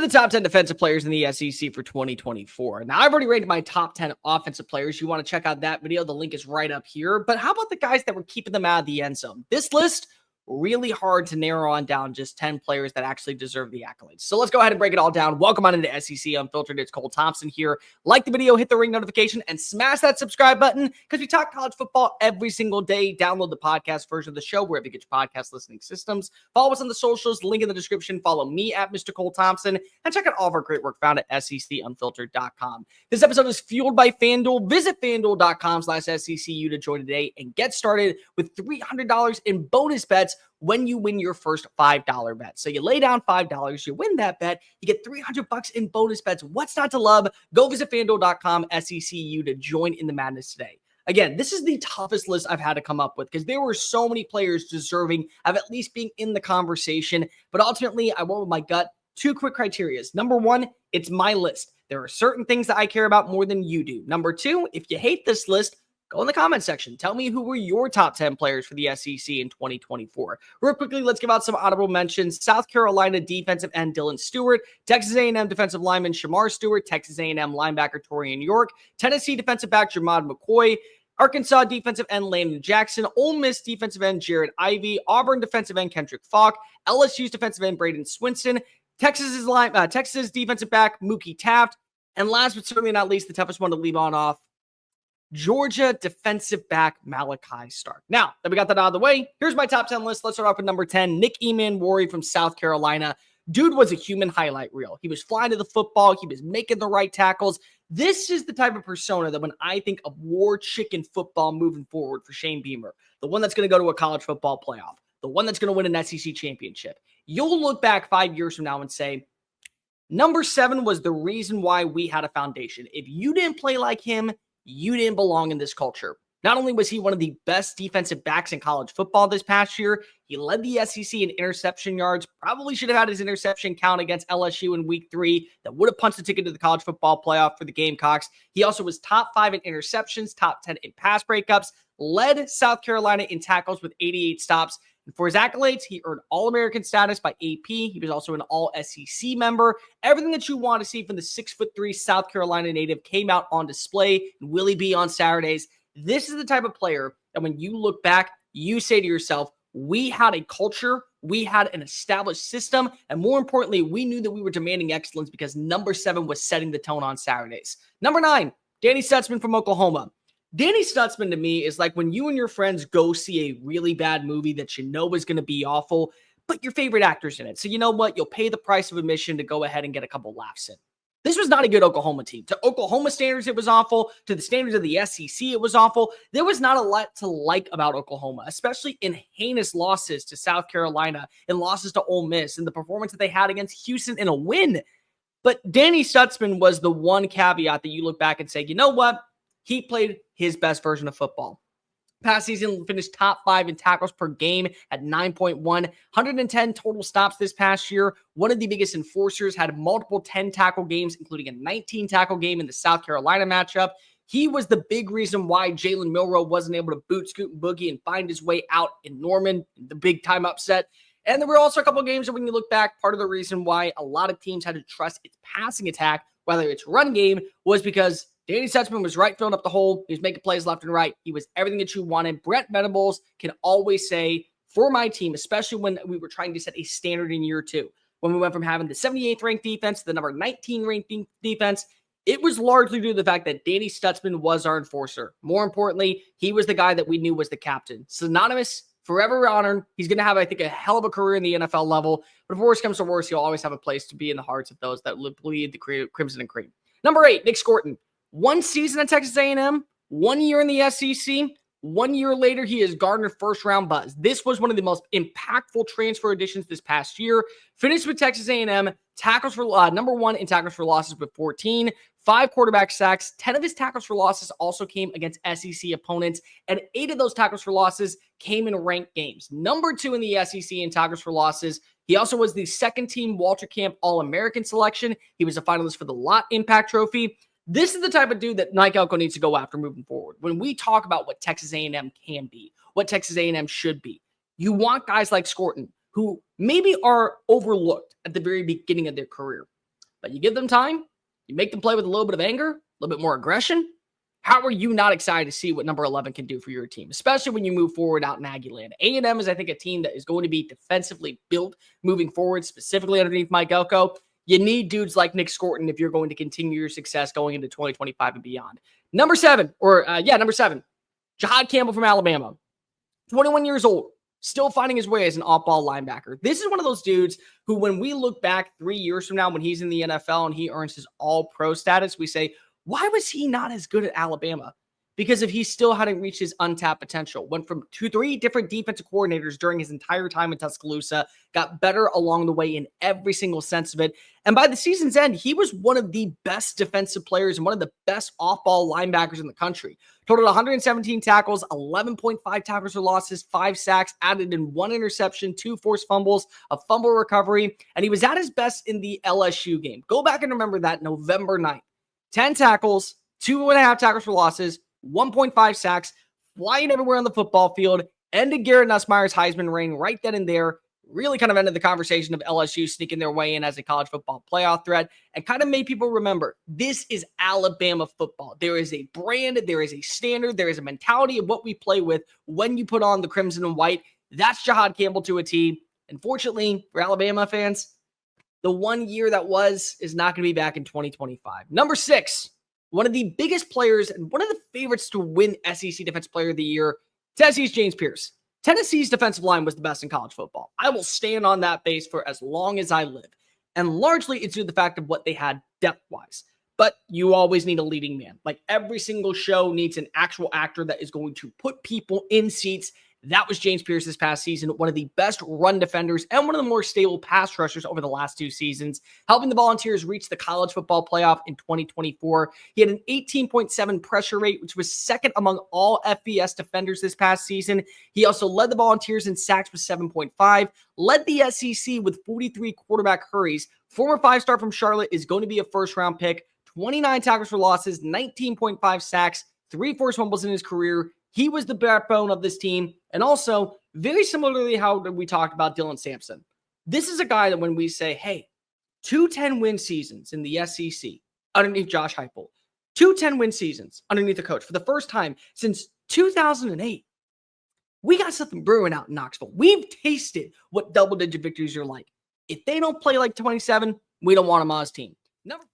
are the top 10 defensive players in the SEC for 2024? Now, I've already rated my top 10 offensive players. You want to check out that video. The link is right up here. But how about the guys that were keeping them out of the end zone? This list, really hard to narrow on down just 10 players that actually deserve the accolades. So let's go ahead and break it all down. Welcome on into SEC Unfiltered. It's Cole Thompson here. Like the video, hit the ring notification, and smash that subscribe button because we talk college football every single day. Download the podcast version of the show wherever you get your podcast listening systems. Follow us on the socials, link in the description. Follow me at Mr. Cole Thompson, and check out all of our great work found at secunfiltered.com. This episode is fueled by Fanduel. Visit fanduel.com/SECU to join today and get started with $300 in bonus bets when you win your first $5 bet. So you lay down $5, you win that bet, you get $300 in bonus bets. What's not to love? Go visit fanduel.com/SECU to join in the madness today. Again, this is the toughest list I've had to come up with because there were so many players deserving of at least being in the conversation. But ultimately, I went with my gut. Two quick criteria. Number one, it's my list. There are certain things that I care about more than you do. Number two, if you hate this list, go in the comment section. Tell me who were your top 10 players for the SEC in 2024. Real quickly, let's give out some honorable mentions. South Carolina defensive end Dylan Stewart, Texas A&M defensive lineman Shamar Stewart, Texas A&M linebacker Torian York, Tennessee defensive back Jermod McCoy, Arkansas defensive end Landon Jackson, Ole Miss defensive end Jared Ivey, Auburn defensive end Kendrick Falk, LSU's defensive end Braden Swinson, Texas defensive back Mookie Taft, and last but certainly not least, the toughest one to leave on off, Georgia defensive back Malachi Stark. Now that we got that out of the way, here's my top 10 list. Let's start off with number 10, Nick Emmanwori from South Carolina. Dude was a human highlight reel. He was flying to the football. He was making the right tackles. This is the type of persona that when I think of war chicken football moving forward for Shane Beamer, the one that's going to go to a college football playoff, the one that's going to win an SEC championship, you'll look back 5 years from now and say, number 7 was the reason why we had a foundation. If you didn't play like him, you didn't belong in this culture. Not only was he one of the best defensive backs in college football this past year, he led the SEC in interception yards, probably should have had his interception count against LSU in week 3 that would have punched the ticket to the college football playoff for the Gamecocks. He also was top 5 in interceptions, top 10 in pass breakups, led South Carolina in tackles with 88 stops. And for his accolades, he earned All-American status by AP. He was also an All-SEC member. Everything that you want to see from the 6'3" South Carolina native came out on display in Willie B on Saturdays. This is the type of player that when you look back, you say to yourself, we had a culture, we had an established system, and more importantly, we knew that we were demanding excellence because number 7 was setting the tone on Saturdays. Number 9, Danny Stutsman from Oklahoma. Danny Stutsman to me is like when you and your friends go see a really bad movie that you know is going to be awful, but your favorite actor's in it. So you know what? You'll pay the price of admission to go ahead and get a couple laughs in. This was not a good Oklahoma team. To Oklahoma standards, it was awful. To the standards of the SEC, it was awful. There was not a lot to like about Oklahoma, especially in heinous losses to South Carolina and losses to Ole Miss and the performance that they had against Houston in a win. But Danny Stutsman was the one caveat that you look back and say, you know what? He played his best version of football. Past season finished top 5 in tackles per game at 9.1, 110 total stops this past year. One of the biggest enforcers, had multiple 10 tackle games, including a 19 tackle game in the South Carolina matchup. He was the big reason why Jalen Milroe wasn't able to boot, scoot, and boogie and find his way out in Norman, the big time upset. And there were also a couple of games that when you look back, part of the reason why a lot of teams had to trust its passing attack, whether it's run game, was because Danny Stutsman was right filling up the hole. He was making plays left and right. He was everything that you wanted. Brent Venables can always say, for my team, especially when we were trying to set a standard in year 2, when we went from having the 78th ranked defense to the number 19 ranked defense, it was largely due to the fact that Danny Stutsman was our enforcer. More importantly, he was the guy that we knew was the captain. Synonymous, forever honored. He's going to have, I think, a hell of a career in the NFL level. But if worse comes to worse, he'll always have a place to be in the hearts of those that bleed the crimson and cream. Number 8, Nick Scourton. One season at Texas A&M, 1 year in the SEC, 1 year later, he has garnered first-round buzz. This was one of the most impactful transfer additions this past year. Finished with Texas A&M, tackles for number 1 in tackles for losses with 14, 5 quarterback sacks. 10 of his tackles for losses also came against SEC opponents, and 8 of those tackles for losses came in ranked games. Number 2 in the SEC in tackles for losses. He also was the second-team Walter Camp All-American selection. He was a finalist for the Lott Impact Trophy. This is the type of dude that Mike Elko needs to go after moving forward. When we talk about what Texas A&M can be, what Texas A&M should be, you want guys like Scourton, who maybe are overlooked at the very beginning of their career. But you give them time, you make them play with a little bit of anger, a little bit more aggression. How are you not excited to see what number 11 can do for your team, especially when you move forward out in Aggieland? A&M is, I think, a team that is going to be defensively built moving forward, specifically underneath Mike Elko. You need dudes like Nick Scourton if you're going to continue your success going into 2025 and beyond. Number seven, Jihad Campbell from Alabama, 21 years old, still finding his way as an off-ball linebacker. This is one of those dudes who, when we look back 3 years from now, when he's in the NFL and he earns his all-pro status, we say, why was he not as good at Alabama? Because if he still hadn't reached his untapped potential, went from 3 different defensive coordinators during his entire time in Tuscaloosa, got better along the way in every single sense of it. And by the season's end, he was one of the best defensive players and one of the best off-ball linebackers in the country. Totaled 117 tackles, 11.5 tackles for losses, 5 sacks, added in 1 interception, 2 forced fumbles, a fumble recovery, and he was at his best in the LSU game. Go back and remember that November 9th. 10 tackles, 2.5 tackles for losses, 1.5 sacks, flying everywhere on the football field, ended Garrett Nussmeier's Heisman reign right then and there. Really kind of ended the conversation of LSU sneaking their way in as a college football playoff threat and kind of made people remember this is Alabama football. There is a brand, there is a standard, there is a mentality of what we play with when you put on the crimson and white. That's Jihad Campbell to a T. Unfortunately, for Alabama fans, the 1 year that is not going to be back in 2025. Number 6, one of the biggest players and one of the favorites to win SEC Defensive Player of the Year, Tennessee's James Pearce. Tennessee's defensive line was the best in college football. I will stand on that base for as long as I live. And largely it's due to the fact of what they had depth-wise. But you always need a leading man. Like every single show needs an actual actor that is going to put people in seats. That was James Pearce this past season, one of the best run defenders and one of the more stable pass rushers over the last 2 seasons, helping the Volunteers reach the college football playoff in 2024. He had an 18.7 pressure rate, which was second among all FBS defenders this past season. He also led the Volunteers in sacks with 7.5, led the SEC with 43 quarterback hurries. Former 5-star from Charlotte is going to be a first-round pick, 29 tackles for losses, 19.5 sacks, 3 forced fumbles in his career. He was the backbone of this team. And also, very similarly how we talked about Dylan Sampson. This is a guy that when we say, hey, 2 10-win seasons in the SEC underneath Josh Heupel, 2 10-win seasons underneath the coach for the first time since 2008, we got something brewing out in Knoxville. We've tasted what double-digit victories are like. If they don't play like 27, we don't want them on his team.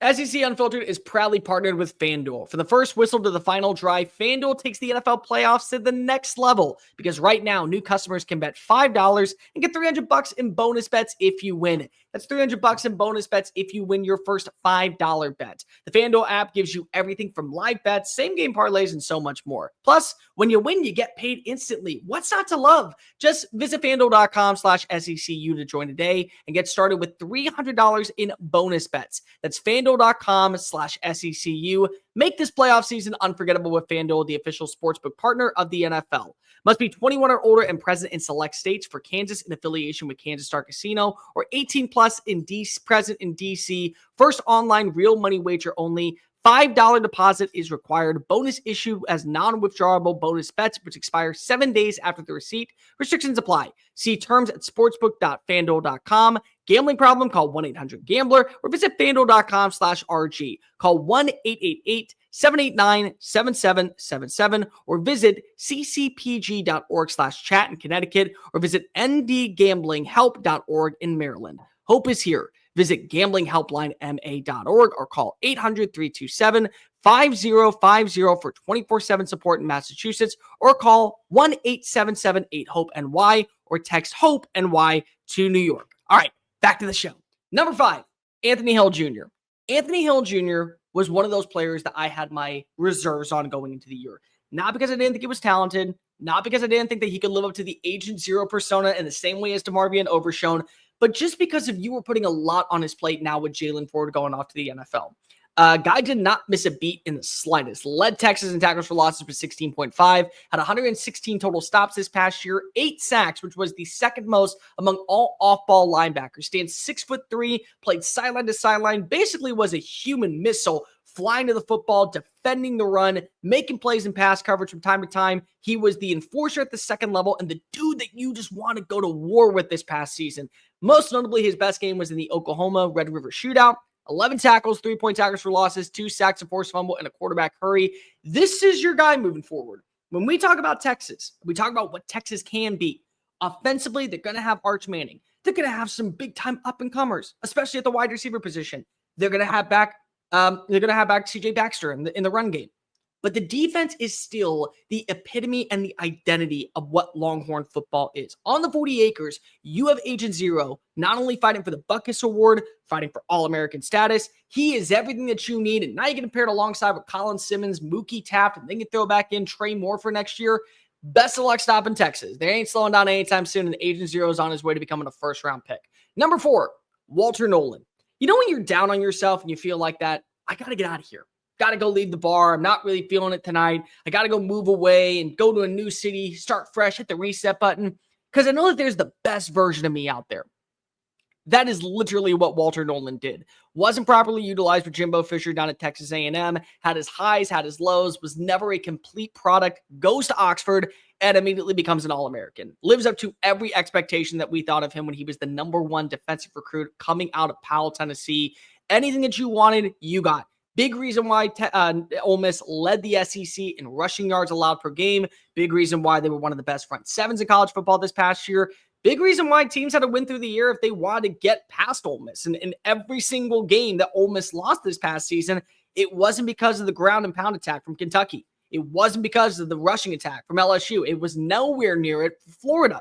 SEC Unfiltered is proudly partnered with Fanduel. For the first whistle to the final drive, Fanduel takes the NFL playoffs to the next level because right now, new customers can bet $5 and get $300 in bonus bets if you win. That's $300 in bonus bets if you win your first $5 bet. The Fanduel app gives you everything from live bets, same-game parlays, and so much more. Plus, when you win, you get paid instantly. What's not to love? Just visit FanDuel.com/SECU to join today and get started with $300 in bonus bets. That's FanDuel.com/SECU. Make this playoff season unforgettable with FanDuel, the official sportsbook partner of the NFL. Must be 21 or older and present in select states. For Kansas, in affiliation with Kansas Star Casino, or 18 plus in DC, present in DC. First online real money wager only. $5 deposit is required. Bonus issue as non-withdrawable bonus bets, which expire 7 days after the receipt. Restrictions apply. See terms at sportsbook.fanduel.com. Gambling problem? Call 1-800-GAMBLER or visit fanduel.com/RG. Call 1-888-789-7777 or visit ccpg.org/chat in Connecticut or visit ndgamblinghelp.org in Maryland. Hope is here. Visit gamblinghelplinema.org or call 800-327-5050 for 24/7 support in Massachusetts or call 1-877-8-HOPE-NY or text HOPE-NY to New York. All right, back to the show. Number 5, Anthony Hill Jr. Anthony Hill Jr. was one of those players that I had my reserves on going into the year. Not because I didn't think he was talented, not because I didn't think that he could live up to the Agent Zero persona in the same way as DeMarvion Overshone, but just because of you were putting a lot on his plate now with Jalen Ford going off to the NFL. Guy did not miss a beat in the slightest. Led Texas in tackles for losses with 16.5. Had 116 total stops this past year. 8 sacks, which was the second most among all off-ball linebackers. Stands 6'3", played sideline to sideline. Basically was a human missile flying to the football, defending the run, making plays in pass coverage from time to time. He was the enforcer at the second level and the dude that you just want to go to war with this past season. Most notably, his best game was in the Oklahoma Red River Shootout. 11 tackles, 3-point tackles for losses, 2 sacks, a forced fumble, and a quarterback hurry. This is your guy moving forward. When we talk about Texas, we talk about what Texas can be. Offensively, they're going to have Arch Manning. They're going to have some big-time up-and-comers, especially at the wide receiver position. They're going to have back C.J. Baxter in the run game. But the defense is still the epitome and the identity of what Longhorn football is. On the 40 acres, you have Agent Zero, not only fighting for the Butkus Award, fighting for All-American status. He is everything that you need. And now you get paired alongside with Colin Simmons, Mookie Taft, and then you throw back in Trey Moore for next year. Best of luck stopping Texas. They ain't slowing down anytime soon, and Agent Zero is on his way to becoming a first-round pick. Number 4, Walter Nolen. You know when you're down on yourself and you feel like that, I got to get out of here. Got to go leave the bar. I'm not really feeling it tonight. I got to go move away and go to a new city, start fresh, hit the reset button, because I know that there's the best version of me out there. That is literally what Walter Nolen did. Wasn't properly utilized for Jimbo Fisher down at Texas A&M, had his highs, had his lows, was never a complete product, goes to Oxford, and immediately becomes an All-American. Lives up to every expectation that we thought of him when he was the number 1 defensive recruit coming out of Powell, Tennessee. Anything that you wanted, you got. Big reason why Ole Miss led the SEC in rushing yards allowed per game. Big reason why they were one of the best front sevens in college football this past year. Big reason why teams had to win through the year if they wanted to get past Ole Miss. And in every single game that Ole Miss lost this past season, it wasn't because of the ground and pound attack from Kentucky. It wasn't because of the rushing attack from LSU. It was nowhere near it for Florida.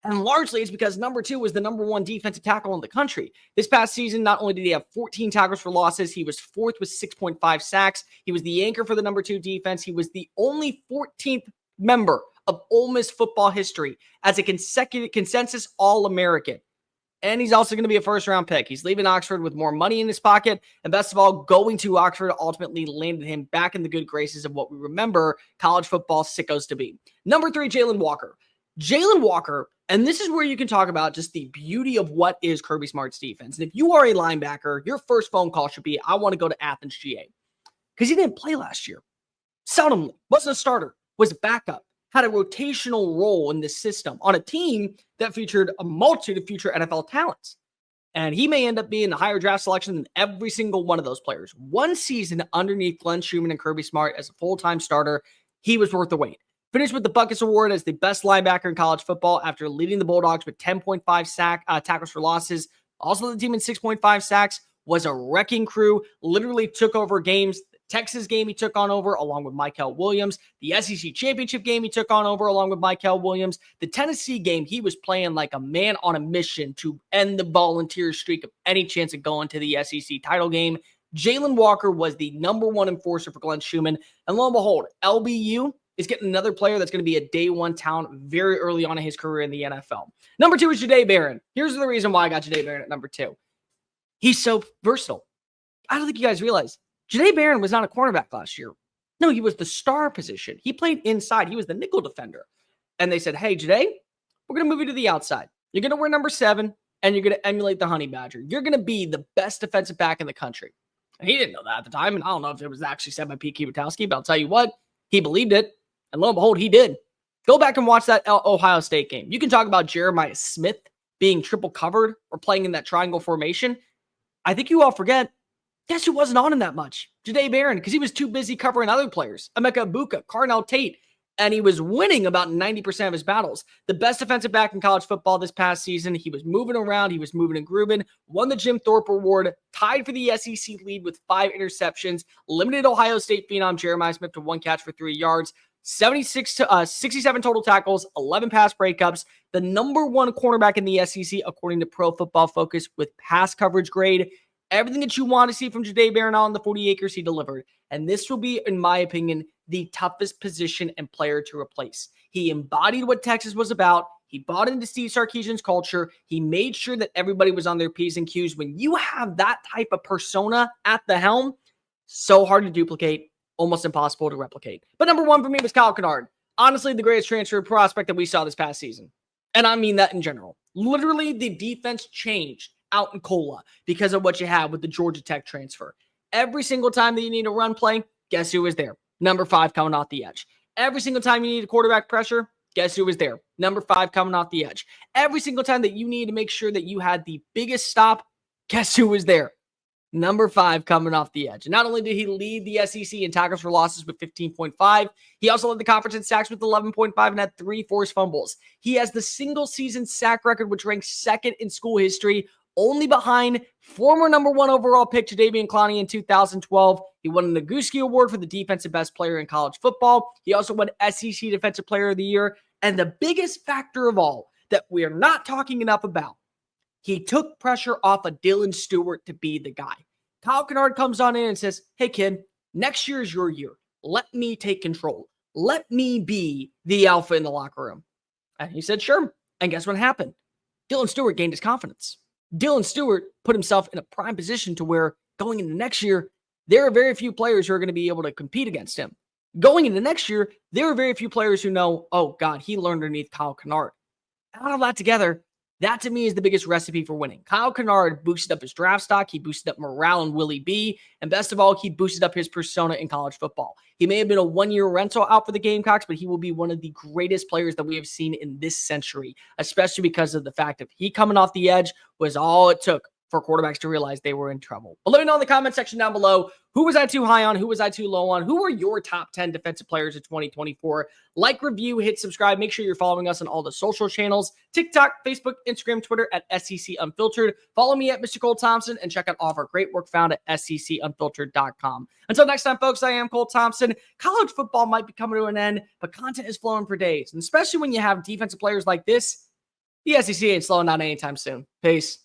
And largely it's because number 2 was the number 1 defensive tackle in the country. This past season, not only did he have 14 tackles for losses, he was 4th with 6.5 sacks. He was the anchor for the number 2 defense. He was the only 14th member of Ole Miss football history as a consensus All-American. And he's also going to be a first-round pick. He's leaving Oxford with more money in his pocket. And best of all, going to Oxford ultimately landed him back in the good graces of what we remember college football sickos to be. Number 3, Jalon Walker. Jalon Walker, and this is where you can talk about just the beauty of what is Kirby Smart's defense. And if you are a linebacker, your first phone call should be, I want to go to Athens, GA. Because he didn't play last year. Seldomly. Wasn't a starter. Was a backup. Had a rotational role in this system on a team that featured a multitude of future NFL talents. And he may end up being a higher draft selection than every single one of those players. One season underneath Glenn Schumann and Kirby Smart as a full-time starter, he was worth the wait. Finished with the Butkus Award as the best linebacker in college football after leading the Bulldogs with 10.5 tackles for losses. Also the team in 6.5 sacks, was a wrecking crew, literally took over games. The Texas game he took on over along with Michael Williams. The SEC championship game he took on over along with Michael Williams. The Tennessee game, he was playing like a man on a mission to end the volunteer streak of any chance of going to the SEC title game. Jalon Walker was the number 1 enforcer for Glenn Schumann. And lo and behold, LBU is getting another player that's going to be a day 1 talent very early on in his career in the NFL. Number 2 is Jahdae Barron. Here's the reason why I got Jahdae Barron at number 2. He's so versatile. I don't think you guys realize Jahdae Barron was not a cornerback last year. No, he was the star position. He played inside. He was the nickel defender. And they said, hey, Jahdae, we're going to move you to the outside. You're going to wear number 7, and you're going to emulate the Honey Badger. You're going to be the best defensive back in the country. And he didn't know that at the time, and I don't know if it was actually said by Pete Kwiatkowski, but I'll tell you what, he believed it. And lo and behold, he did. Go back and watch that Ohio State game. You can talk about Jeremiah Smith being triple covered or playing in that triangle formation. I think you all forget, guess who wasn't on him that much? Jahdae Barron, because he was too busy covering other players. Emeka Egbuka, Carnell Tate, and he was winning about 90% of his battles. The best defensive back in college football this past season. He was moving around. He was moving and grooving. Won the Jim Thorpe Award. Tied for the SEC lead with 5 interceptions. Limited Ohio State phenom Jeremiah Smith to 1 catch for 3 yards. 67 total tackles, 11 pass breakups, the number 1 cornerback in the SEC, according to Pro Football Focus, with pass coverage grade. Everything that you want to see from Jahdae Barron on the 40 acres, he delivered. And this will be, in my opinion, the toughest position and player to replace. He embodied what Texas was about. He bought into Steve Sarkisian's culture. He made sure that everybody was on their P's and Q's. When you have that type of persona at the helm, so hard to duplicate. Almost impossible to replicate. But number 1 for me was Kyle Kennard. Honestly, the greatest transfer prospect that we saw this past season. And I mean that in general. Literally, the defense changed out in Cola because of what you had with the Georgia Tech transfer. Every single time that you need a run play, guess who was there? Number 5 coming off the edge. Every single time you need a quarterback pressure, guess who was there? Number 5 coming off the edge. Every single time that you need to make sure that you had the biggest stop, guess who was there? Number 5 coming off the edge. And not only did he lead the SEC in tackles for losses with 15.5, he also led the conference in sacks with 11.5 and had 3 forced fumbles. He has the single season sack record, which ranks second in school history, only behind former number 1 overall pick Jadeveon Clowney in 2012. He won the Nagurski Award for the defensive best player in college football. He also won SEC Defensive Player of the Year. And the biggest factor of all that we are not talking enough about, he took pressure off of Dylan Stewart to be the guy. Kyle Kennard comes on in and says, hey, kid, next year is your year. Let me take control. Let me be the alpha in the locker room. And he said, sure. And guess what happened? Dylan Stewart gained his confidence. Dylan Stewart put himself in a prime position to where going into next year, there are very few players who are going to be able to compete against him. Going into next year, there are very few players who know, oh, God, he learned underneath Kyle Kennard. Out of that together, that to me is the biggest recipe for winning. Kyle Kennard boosted up his draft stock. He boosted up morale in Willie B. And best of all, he boosted up his persona in college football. He may have been a one-year rental out for the Gamecocks, but he will be one of the greatest players that we have seen in this century, especially because of the fact that he coming off the edge was all it took for quarterbacks to realize they were in trouble. But let me know in the comment section down below, who was I too high on? Who was I too low on? Who are your top 10 defensive players of 2024? Like, review, hit subscribe. Make sure you're following us on all the social channels, TikTok, Facebook, Instagram, Twitter at SEC Unfiltered. Follow me at Mr. Cole Thompson and check out all of our great work found at SECUnfiltered.com. Until next time, folks, I am Cole Thompson. College football might be coming to an end, but content is flowing for days. And especially when you have defensive players like this, the SEC ain't slowing down anytime soon. Peace.